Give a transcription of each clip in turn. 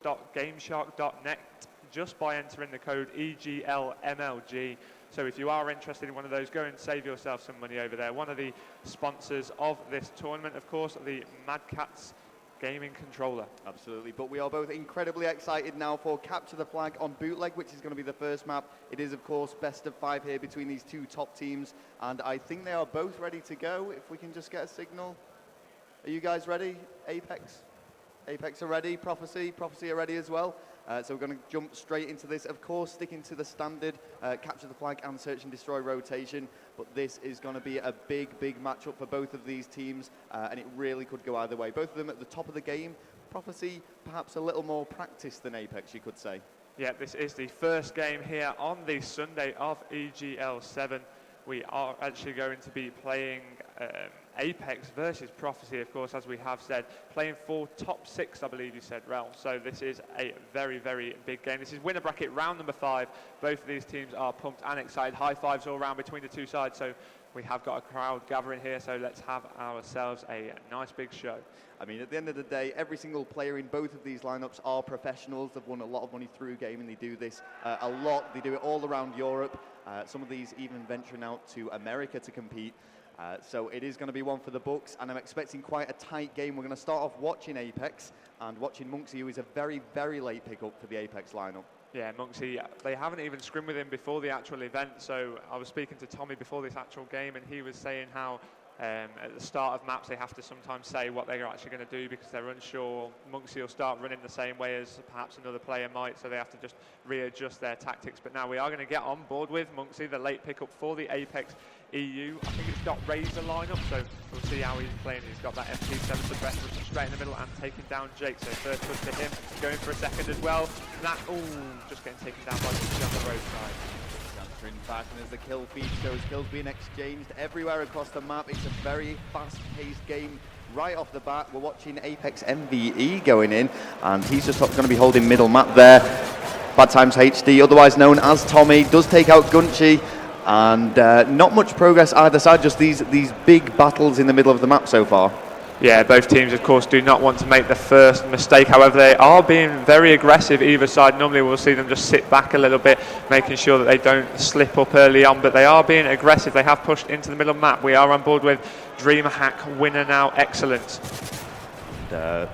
esports.gameshark.net just by entering the code EGLMLG. So if you are interested in one of those, go and save yourself some money over there. One of the sponsors of this tournament, of course, the Madcatz gaming controller. Absolutely, but we are both incredibly excited now for Capture the Flag on Bootleg, which is going to be the first map. It is, of course, best of 5 here between these two top teams, and I think they are both ready to go. If we can just get a signal. Are you guys ready? Apex? Apex are ready, Prophecy are ready as well. So we're going to jump straight into this, of course, sticking to the standard Capture the Flag and Search and Destroy rotation. But this is going to be a big matchup for both of these teams, and it really could go either way. Both of them at the top of the game. Prophecy, perhaps a little more practice than Apex, you could say. Yeah, this is the first game here on the Sunday of EGL7. We are actually going to be playing Apex versus Prophecy, of course, as we have said, playing for top 6, I believe you said, Rel. So this is a very big game. This is winner bracket round number 5. Both of these teams are pumped and excited. High fives all around between the two sides. So we have got a crowd gathering here. So let's have ourselves a nice big show. I mean, at the end of the day, every single player in both of these lineups are professionals. They've won a lot of money through gaming. They do this a lot. They do it all around Europe. Some of these even venturing out to America to compete. So it is going to be one for the books, and I'm expecting quite a tight game. We're going to start off watching Apex and watching Monksy, who is a very late pickup for the Apex lineup. Yeah, Monksy, they haven't even scrimmed with him before the actual event. So I was speaking to Tommy before this actual game, and he was saying how at the start of maps they have to sometimes say what they're actually going to do because they're unsure. Monksy will start running the same way as perhaps another player might, so they have to just readjust their tactics. But now we are going to get on board with Monksy, the late pickup for the Apex EU. I think it's got Razer lineup, so we'll see how he's playing. He's got that FP7 suppressor straight in the middle and taking down Jake. So first push to him, going for a second as well. That, just getting taken down by Monksy on the roadside. Answering back, and as the kill feed shows, kills being exchanged everywhere across the map. It's a very fast-paced game right off the bat. We're watching Apex MVE going in, and he's just going to be holding middle map there. Bad Times HD, otherwise known as Tommy, does take out Gunchy, and not much progress either side, just these big battles in the middle of the map so far. Yeah, both teams, of course, do not want to make the first mistake. However, they are being very aggressive either side. Normally, we'll see them just sit back a little bit, making sure that they don't slip up early on. But they are being aggressive. They have pushed into the middle of the map. We are on board with DreamHack winner now. Excellent.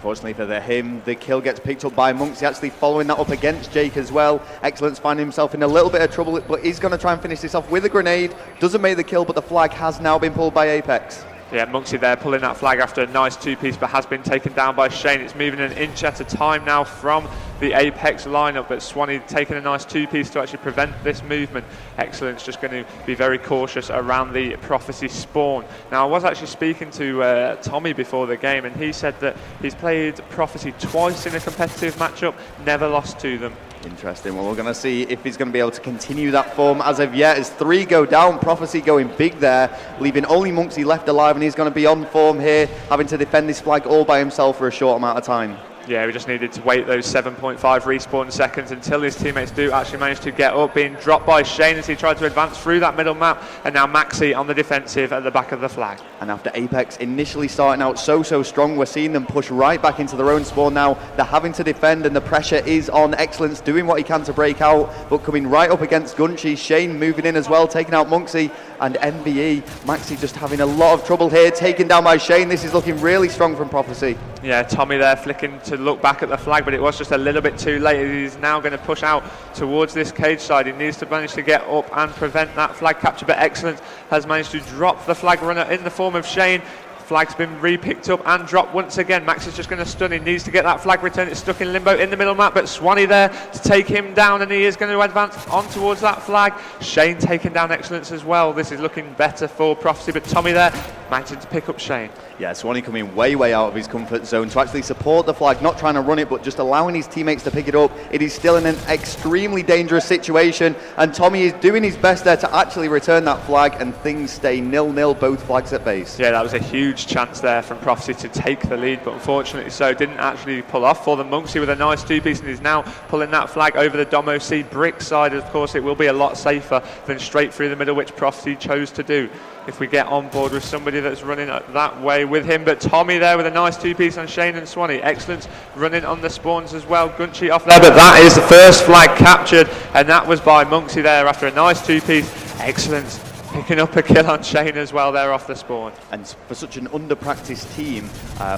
Fortunately for him, the kill gets picked up by Monksy, actually following that up against Jake as well. Excellence finding himself in a little bit of trouble, but he's going to try and finish this off with a grenade. Doesn't make the kill, but the flag has now been pulled by Apex. Yeah, Monksy there pulling that flag after a nice two-piece, but has been taken down by Shane. It's moving an inch at a time now from the Apex lineup, but Swanee taking a nice two-piece to actually prevent this movement. Excellence just going to be very cautious around the Prophecy spawn. Now, I was actually speaking to Tommy before the game, and he said that he's played Prophecy twice in a competitive matchup, never lost to them. Interesting. Well, we're going to see if he's going to be able to continue that form. As of yet, as 3 go down, Prophecy going big there, leaving only Monksy left alive, and he's going to be on form here, having to defend this flag all by himself for a short amount of time. Yeah, we just needed to wait those 7.5 respawn seconds until his teammates do actually manage to get up, being dropped by Shane as he tried to advance through that middle map, and now Maxi on the defensive at the back of the flag. And after Apex initially starting out so strong, we're seeing them push right back into their own spawn now. They're having to defend, and the pressure is on. Excellence doing what he can to break out, but coming right up against Gunchy. Shane moving in as well, taking out Monksy, and MVE. Maxi just having a lot of trouble here, taken down by Shane. This is looking really strong from Prophecy. Yeah, Tommy there flicking to look back at the flag, but it was just a little bit too late. He's now going to push out towards this cage side. He needs to manage to get up and prevent that flag capture, but Excellence has managed to drop the flag runner in the form of Shane. Flag's been re-picked up and dropped once again. Max is just going to stun. He needs to get that flag return. It's stuck in limbo in the middle map, but Swanee there to take him down, and he is going to advance on towards that flag. Shane taking down Excellence as well. This is looking better for Prophecy, but Tommy there managing to pick up Shane. Yeah, Swanee coming way out of his comfort zone to actually support the flag, not trying to run it, but just allowing his teammates to pick it up. It is still in an extremely dangerous situation, and Tommy is doing his best there to actually return that flag, and things stay 0-0, both flags at base. Yeah, that was a huge chance there from Prophecy to take the lead, but unfortunately so didn't actually pull off for the Monksy with a nice two-piece, and is now pulling that flag over the Domo C brick side. Of course, it will be a lot safer than straight through the middle, which Prophecy chose to do. If we get on board with somebody that's running that way, with him, but Tommy there with a nice two-piece on Shane and Swanee. Excellent running on the spawns as well. Gunchi off there, but that is the first flag captured, and that was by Monksy there after a nice two-piece. Excellent. Picking up a kill on Shane as well there off the spawn. And for such an under-practiced team,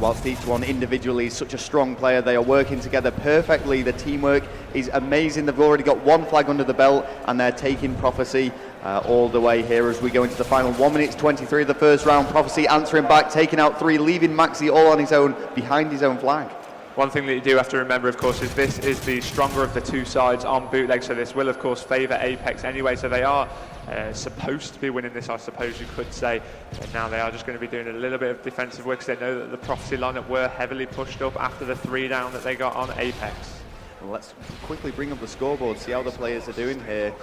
whilst each one individually is such a strong player, they are working together perfectly. The teamwork is amazing. They've already got one flag under the belt, and they're taking Prophecy all the way here as we go into the final 1 minute 23 of the first round. Prophecy answering back, taking out 3, leaving Maxi all on his own behind his own flag. One thing that you do have to remember, of course, is this is the stronger of the two sides on bootleg, so this will, of course, favour Apex anyway, so they are supposed to be winning this, I suppose you could say, and now they are just going to be doing a little bit of defensive work because they know that the Prophecy lineup were heavily pushed up after the 3 down that they got on Apex. Well, let's quickly bring up the scoreboard, see how the players are doing here.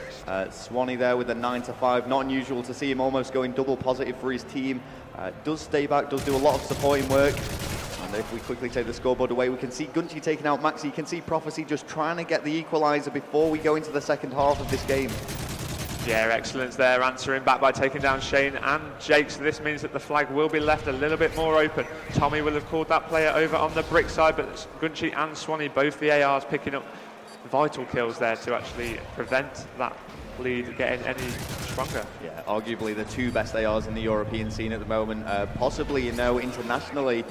Swanee there with a 9-5, not unusual to see him almost going double positive for his team. Does stay back, does do a lot of supporting work. And if we quickly take the scoreboard away, we can see Gunchi taking out Maxi. You can see Prophecy just trying to get the equaliser before we go into the second half of this game. Yeah, excellence there, answering back by taking down Shane and Jake, so this means that the flag will be left a little bit more open. Tommy will have called that player over on the brick side, but Gunchi and Swanee, both the ARs, picking up vital kills there to actually prevent that lead getting any stronger. Yeah, arguably the 2 best ARs in the European scene at the moment, possibly, internationally,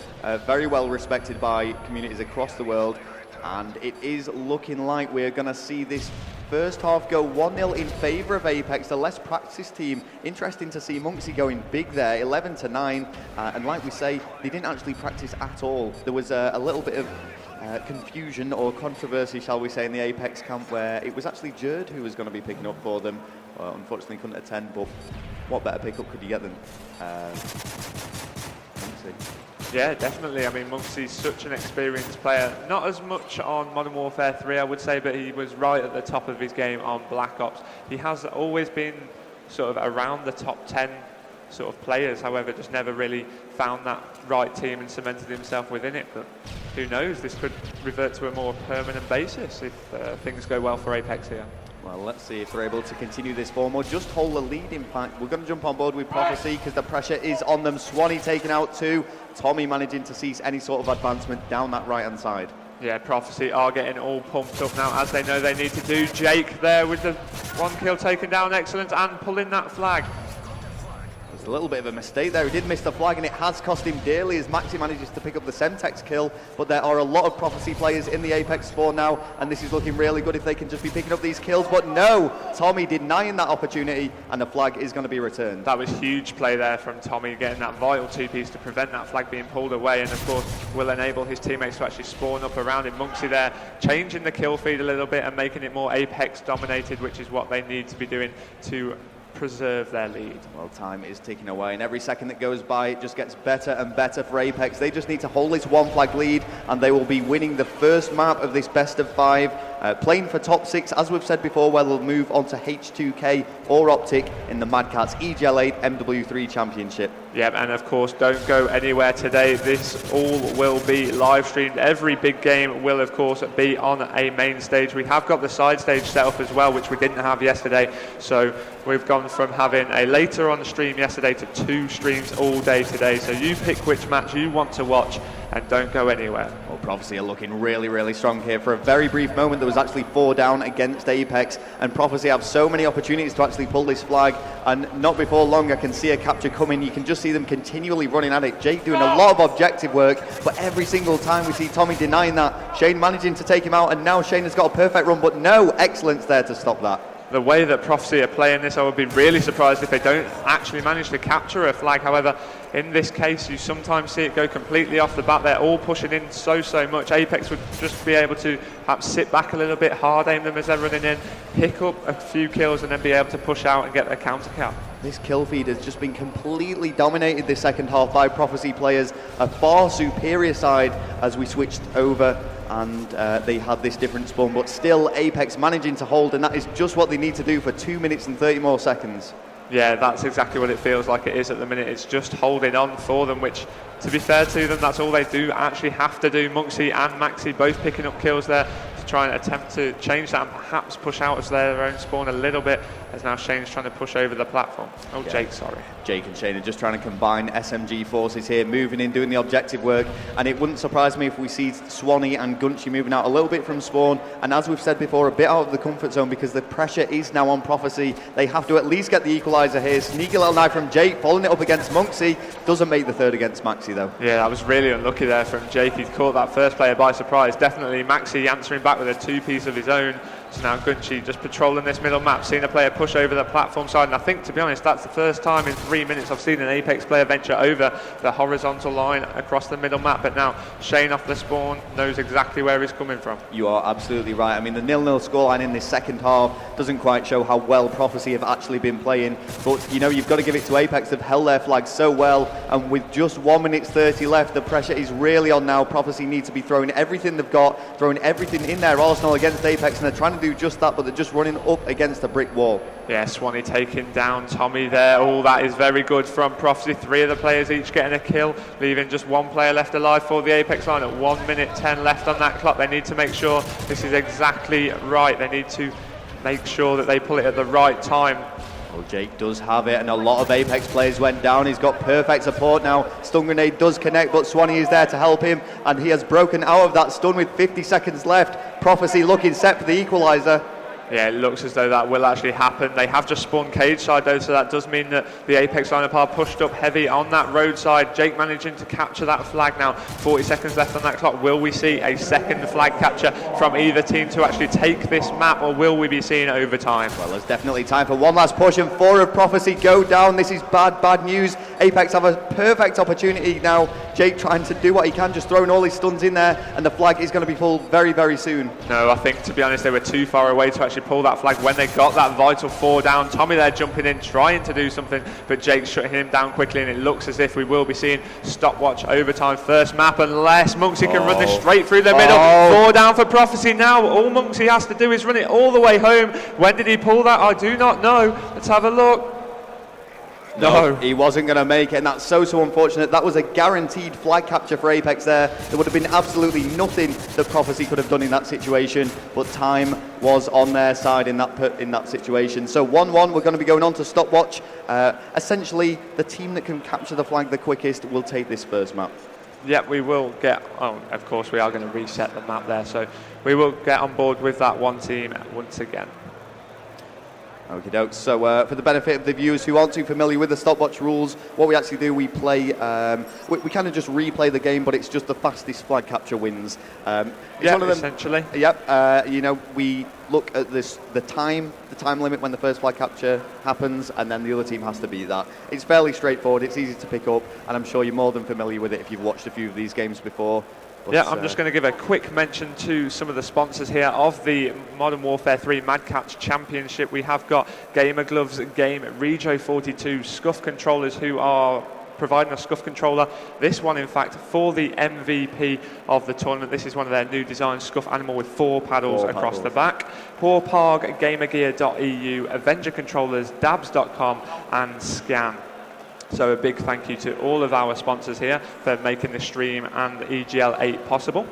very well respected by communities across the world, and it is looking like we're going to see this first half go 1-0 in favour of Apex, the less practiced team. Interesting to see Monksy going big there, 11-9, and like we say, they didn't actually practice at all. There was a little bit of confusion or controversy, shall we say, in the Apex camp where it was actually Jerd who was going to be picking up for them. Unfortunately couldn't attend, but what better pickup could you get than Monksy? Yeah, definitely. I mean, Munksy's such an experienced player. Not as much on Modern Warfare 3, I would say, but he was right at the top of his game on Black Ops. He has always been sort of around the top 10 sort of players, however, just never really found that right team and cemented himself within it. But who knows, this could revert to a more permanent basis if things go well for Apex here. Well, let's see if they're able to continue this form or just hold the lead. In fact, we're going to jump on board with Prophecy because the pressure is on them. Swanee taking out 2, Tommy managing to seize any sort of advancement down that right-hand side. Yeah, Prophecy are getting all pumped up now, as they know they need to do. Jake there with the 1 kill taken down, excellent, and pulling that flag. A little bit of a mistake there. He did miss the flag, and it has cost him dearly as Maxi manages to pick up the Semtex kill. But there are a lot of Prophecy players in the Apex spawn now, and this is looking really good if they can just be picking up these kills. But no, Tommy denying that opportunity, and the flag is going to be returned. That was huge play there from Tommy, getting that vital 2-piece to prevent that flag being pulled away, and of course will enable his teammates to actually spawn up around him. Monksy there changing the kill feed a little bit and making it more Apex dominated, which is what they need to be doing to preserve their lead. Well, time is ticking away, and every second that goes by it just gets better and better for Apex. They just need to hold this 1 flag lead, and they will be winning the first map of this best of 5, playing for top 6, as we've said before, where they'll move on to H2K or Optic in the Madcatz EGL8 MW3 Championship. Yeah, and of course, don't go anywhere today. This all will be live streamed. Every big game will, of course, be on a main stage. We have got the side stage set up as well, which we didn't have yesterday. So we've gone from having a later on stream yesterday to 2 streams all day today. So you pick which match you want to watch and don't go anywhere. Well, Prophecy are looking really, really strong here. For a very brief moment, there was actually 4 down against Apex, and Prophecy have so many opportunities to actually pull this flag, and not before long I can see a capture coming. You can just see them continually running at it. Jake doing a lot of objective work, but every single time we see Tommy denying that. Shane managing to take him out, and now Shane has got a perfect run, but no excellence there to stop that. The way that Prophecy are playing this, I would be really surprised if they don't actually manage to capture a flag. However, in this case, you sometimes see it go completely off the bat. They're all pushing in so much. Apex would just be able to perhaps sit back a little bit, hard aim them as they're running in, pick up a few kills, and then be able to push out and get their counter cap. This kill feed has just been completely dominated this second half by Prophecy players. A far superior side as we switched over, and they had this different spawn, but still Apex managing to hold, and that is just what they need to do for 2 minutes and 30 more seconds. Yeah, that's exactly what it feels like it is at the minute. It's just holding on for them, which, to be fair to them, that's all they do actually have to do. Monksy and Maxi both picking up kills there to try and attempt to change that and perhaps push out as their own spawn a little bit, as now Shane's trying to push over the platform. Oh, yeah. Jake, sorry. Jake and Shane are just trying to combine SMG forces here, moving in, doing the objective work, and it wouldn't surprise me if we see Swanee and Gunchy moving out a little bit from spawn, and as we've said before, a bit out of the comfort zone because the pressure is now on Prophecy. They have to at least get the equalizer here. Sneaky little knife from Jake, following it up against Monksy. Doesn't make the third against Maxi though. Yeah, that was really unlucky there from Jake. He's caught that first player by surprise. Definitely Maxi answering back with a two-piece of his own. So now Gunchy just patrolling this middle map, seeing a player push over the platform side, and I think, to be honest, that's the first time in 3 minutes I've seen an Apex player venture over the horizontal line across the middle map. But now Shane off the spawn knows exactly where he's coming from. You are absolutely right. I mean, the 0-0 scoreline in this second half doesn't quite show how well Prophecy have actually been playing, but you know, you've got to give it to Apex. They've held their flag so well, and with just 1 minute 30 left, the pressure is really on now. Prophecy need to be throwing everything they've got, throwing everything in their arsenal against Apex, and they're trying to do just that, but they're just running up against a brick wall. Yeah, Swanee taking down Tommy there. All that is very good from Prophecy. 3 of the players each getting a kill, leaving just 1 player left alive for the Apex line at 1 minute 10 left on that clock. They need to make sure this is exactly right. They need to make sure that they pull it at the right time. Well, Jake does have it, and a lot of Apex players went down. He's got perfect support now. Stun grenade does connect, but Swanee is there to help him, and he has broken out of that stun with 50 seconds left. Prophecy looking set for the equalizer. Yeah, it looks as though that will actually happen. They have just spawned cage side though, so that does mean that the Apex lineup are pushed up heavy on that roadside. Jake managing to capture that flag now. 40 seconds left on that clock. Will we see a second flag capture from either team to actually take this map, or will we be seeing overtime? Well, there's definitely time for one last push, and 4 of Prophecy go down. This is bad news. Apex have a perfect opportunity now. Jake trying to do what he can, just throwing all his stuns in there, and the flag is going to be pulled very soon. No, I think, to be honest, they were too far away to actually pull that flag when they got that vital 4 down. Tommy there jumping in, trying to do something, but Jake's shutting him down quickly, and it looks as if we will be seeing stopwatch overtime first map, unless Monksy can run this straight through the middle. 4 down for Prophecy now. All Monksy has to do is run it all the way home. When did he pull that? I do not know. Let's have a look. No, he wasn't going to make it, and that's so unfortunate. That was a guaranteed flag capture for Apex there. There would have been absolutely nothing that Prophecy could have done in that situation, but time was on their side in that situation. So 1-1, we're going to be going on to stopwatch. Essentially, the team that can capture the flag the quickest will take this first map. Yep, we will get, of course we are going to reset the map there, so we will get on board with that one team once again. Okie doke. So for the benefit of the viewers who aren't too familiar with the stopwatch rules, what we actually do, we play, we kind of just replay the game, but it's just the fastest flag capture wins. Yeah, essentially. Yep. You know, we look at the time limit when the first flag capture happens, and then the other team has to beat that. It's fairly straightforward. It's easy to pick up, and I'm sure you're more than familiar with it if you've watched a few of these games before. But yeah, I'm just going to give a quick mention to some of the sponsors here of the Modern Warfare 3 Madcatz Championship. We have got Gamer Gloves, Game, Rejo42, Scuff Controllers, who are providing a Scuff controller. This one, in fact, for the MVP of the tournament. This is one of their new design Scuff Animal with 4 paddles across the back. Porparg, GamerGear.eu, Avenger Controllers, Dabs.com, and Scan. So a big thank you to all of our sponsors here for making the stream and EGL8 possible.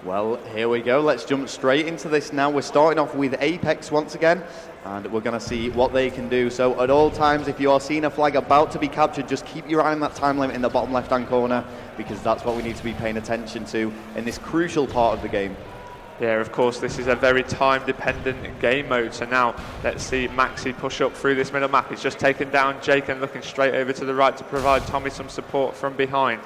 Well, here we go. Let's jump straight into this now. We're starting off with Apex once again, and we're going to see what they can do. So at all times, if you are seeing a flag about to be captured, just keep your eye on that time limit in the bottom left-hand corner, because that's what we need to be paying attention to in this crucial part of the game. Yeah, of course, this is a very time-dependent game mode. So now, let's see Maxi push up through this middle map. He's just taken down Jake and looking straight over to the right to provide Tommy some support from behind.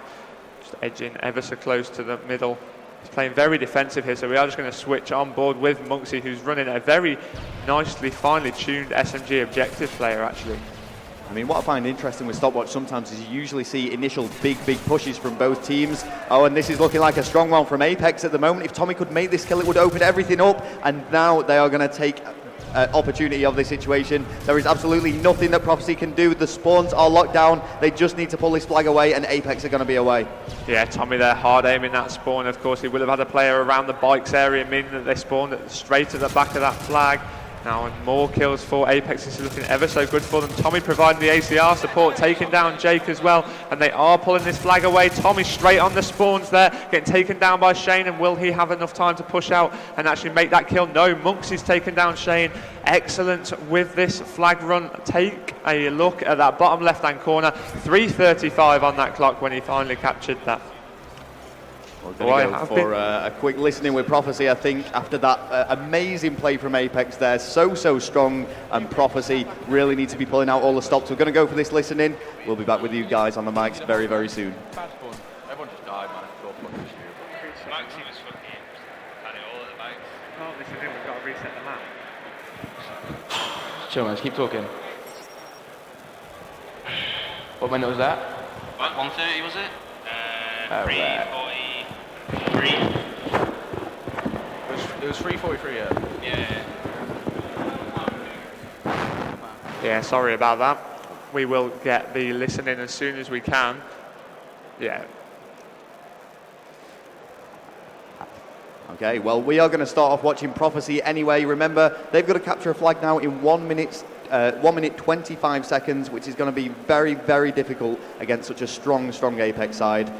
Just edging ever so close to the middle. He's playing very defensive here, so we are just going to switch on board with Monksy, who's running a very nicely, finely tuned SMG objective player, actually. I mean, what I find interesting with stopwatch sometimes is you usually see initial big pushes from both teams. Oh, and this is looking like a strong one from Apex at the moment. If Tommy could make this kill, it would open everything up, and now they are going to take opportunity of this situation. There is absolutely nothing that Prophecy can do. The spawns are locked down. They just need to pull this flag away, and Apex are going to be away. Yeah, Tommy there hard aiming that spawn. Of course, he will have had a player around the bikes area, meaning that they spawned straight at the back of that flag. Now, and more kills for Apex. This is looking ever so good for them. Tommy providing the ACR support, taking down Jake as well, and they are pulling this flag away. Tommy straight on the spawns there, getting taken down by Shane, and will he have enough time to push out and actually make that kill? No, Monksy's taken down Shane. Excellent with this flag run. Take a look at that bottom left-hand corner. 3:35 on that clock when he finally captured that. We're going to go for a quick listening with Prophecy, I think, after that amazing play from Apex there. So strong, and Prophecy really needs to be pulling out all the stops. We're going to go for this listening. We'll be back with you guys on the mics very, very soon. Everyone just died, man. Maxi was fucking had it all at the back. Oh, this is it. We've got to reset the map. Chill, man. Just keep talking. What minute was that? 1:30 was it? 3:43. It was 3:43, yeah. Yeah, sorry about that. We will get the listening as soon as we can. Yeah. Okay, well, we are going to start off watching Prophecy anyway. Remember, they've got to capture a flag now in 1 minute 25 seconds, which is going to be very, very difficult against such a strong Apex side.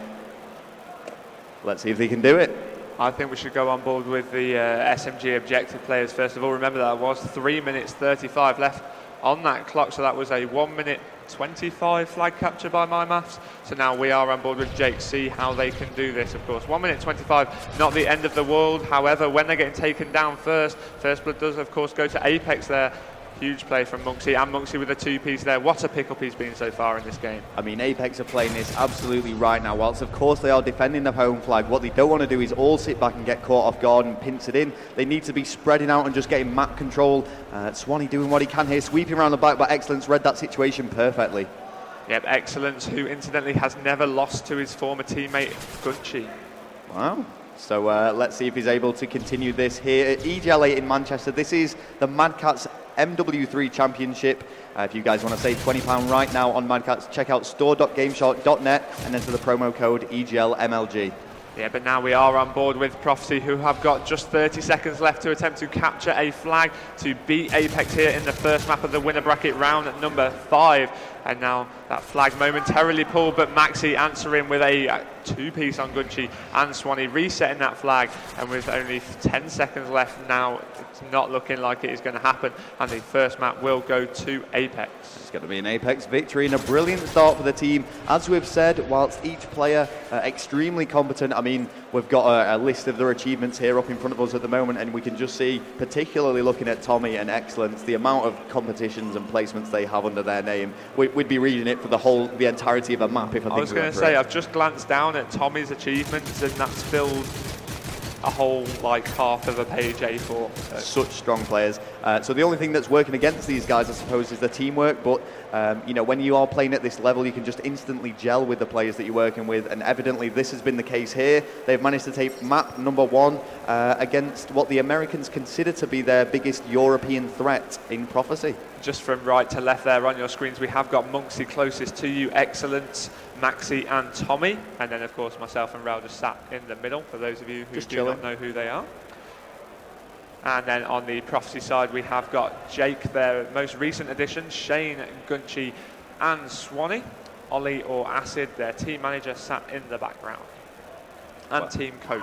Let's see if they can do it. I think we should go on board with the SMG objective players first of all. Remember that was 3 minutes 35 left on that clock, so that was a 1 minute 25 flag capture by my maths. So now we are on board with Jake, see how they can do this, of course. 1 minute 25, not the end of the world. However, when they're getting taken down first blood does, of course, go to Apex there. Huge play from Monksy, and Monksy with a two-piece there. What a pick-up he's been so far in this game. I mean, Apex are playing this absolutely right now. Whilst, of course, they are defending the home flag, what they don't want to do is all sit back and get caught off guard and pinch it in. They need to be spreading out and just getting map control. Swanee doing what he can here, sweeping around the back, but Excellence read that situation perfectly. Yep, Excellence, who incidentally has never lost to his former teammate, Gunchi. Wow. So let's see if he's able to continue this here at EGL8 in Manchester. This is the Madcatz MW3 Championship. If you guys want to save £20 right now on Madcatz, check out store.gameshark.net and enter the promo code EGLMLG. Yeah, but now we are on board with Prophecy, who have got just 30 seconds left to attempt to capture a flag to beat Apex here in the first map of the winner bracket, round number 5. And now that flag momentarily pulled, but Maxi answering with a two-piece on Gunchi, and Swanee resetting that flag. And with only 10 seconds left now, it's not looking like it is going to happen. And the first map will go to Apex. It's going to be an Apex victory and a brilliant start for the team. As we've said, whilst each player extremely competent, I mean, we've got a list of their achievements here up in front of us at the moment, and we can just see, particularly looking at Tommy and Excellence, the amount of competitions and placements they have under their name. We'd be reading it for the entirety of a map if I think. I was going to say, I've just glanced down at Tommy's achievements, and that's filled a whole like half of a page A4. Such strong players. So the only thing that's working against these guys, I suppose, is the teamwork. But you know, when you are playing at this level, you can just instantly gel with the players that you're working with, and evidently this has been the case here. They've managed to take map number 1 against what the Americans consider to be their biggest European threat in Prophecy. Just from right to left there on your screens, we have got Monksy closest to you, Excellence, Maxi and Tommy, and then of course myself and Raul just sat in the middle for those of you who do not know who they are. And then on the Prophecy side we have got Jake, their most recent addition, Shane, Gunchi and Swanee. Ollie or Acid, their team manager, sat in the background, and team coach.